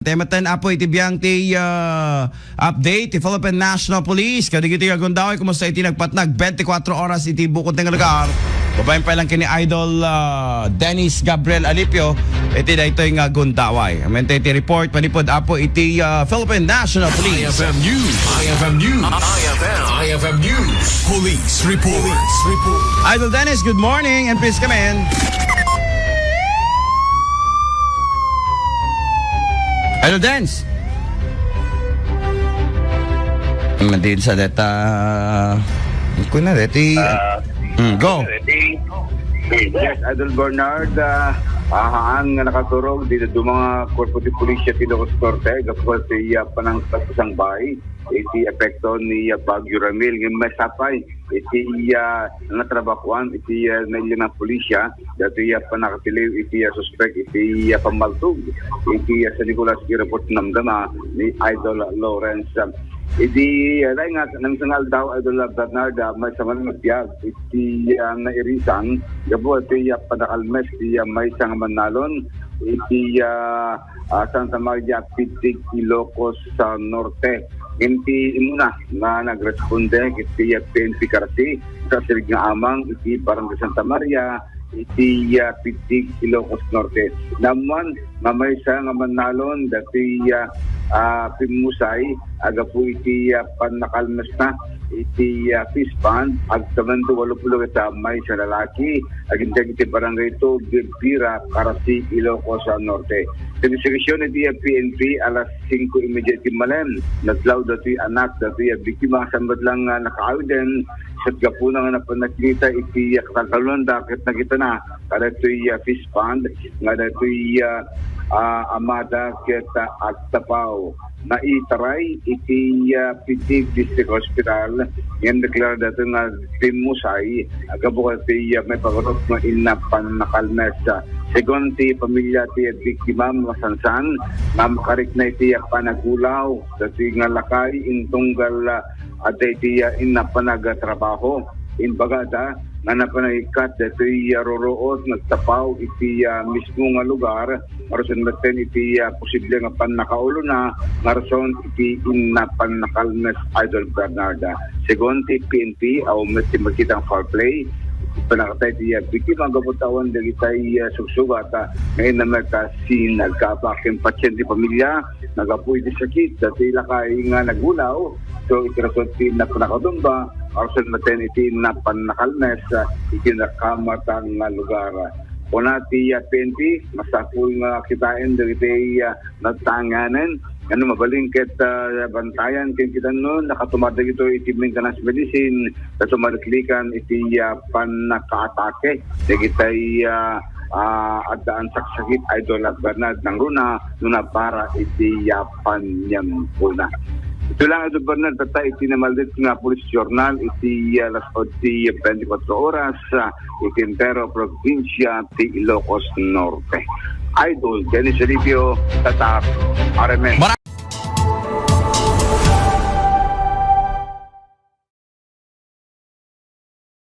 Tematan apo itibiyang ti update ti Philippine National Police kadigiti agundaway kumusta iti nagpatnag 24 oras iti bukod ng lugar. Babayin pa lang kini Idol Dennis Gabriel Alipio iti dayto nga gundaway. Amente iti report panipod apo iti Philippine National Police. IFM News. IFM News. IFM News. Police report. Idol Dennis, good morning and please come in. Idol Dennis. Mandil sa data. Kuna dati. Go. Yes, Idol Bernard, ang nakaturog dito do mga korpo di pulisya ti Ilocos Norte kapag ti panang isang bahay iti epekto ni Bagyo Ramil ng mesapay iti natrabakuan iti nailang pulisya dati panakatiliw iti suspect iti pamaltog iti sa Nicolas report namdama ni Idol Lawrence. Iti alay nga nang sangal daw Idol Bernard may saman magbiag iti nairisan gabo iti panakalmes iti may sang manalon iti Santa Maria Pitig Ilocos sa Norte. Inti imuna na nagresponde iti PNP Karasi sa sirig nga amang iti Barangay Santa Maria iti Pitig Ilocos Norte. Naman mamay sa nga manalon dati pimusay aga po iti panakalmas na iti fish pond ag taman to 80 ka may sa lalaki agintag iti barangay to Bira Karasi Ilocos Norte. Investigasyon iti PNP alas 5:30 malem naglaw dati anak dati biktima sambat lang nakaawden sa gapuna nga napanakita iti katalon dakit nakita na kada ito'y fish pond nga dato'y amada kita at tapaw na itaray iti Pitig District Hospital yan deklara dato nga pimusay agabukas ti may pagurot nga inapan nakalmes segon ti pamilya ti biktima masansan na makarik na iti panagulaw dati nga lakay intunggal aday ti inapanagatrabaho inbagada nga napanahikat dati roroot nagtapaw iti mismo nga lugar marason natin iti posible nga panakaulo na marason iti inapannakalmes Idol Bernarda. Segon ti PNP aw mati makitang foul play panakatay ti biktima gabutawan dali tay sugsugat ngayon naman si nagkapaking pasyente pamilya nagapuy di sakit dati lakay nga nagulaw so itirasot ti napanakadumba arson natin iti napannakalmes iti nakamatang lugar. Una ti PNP masapul nga kitain dati nagtanganan ano mabalingket bantayan kin kita noon nakatumadag ito iti maintenance medicine sa sumaliklikan iti panakaatake dagitay adaan saksakit Idol Bernard ng runa nuna para iti panyamuna. Ito lang Idol Bernard tata iti namaldit nga Police Journal iti alas 24 oras iti entero probinsya ti Ilocos Norte. Idol Dennis Alipio, Tatak, RMN.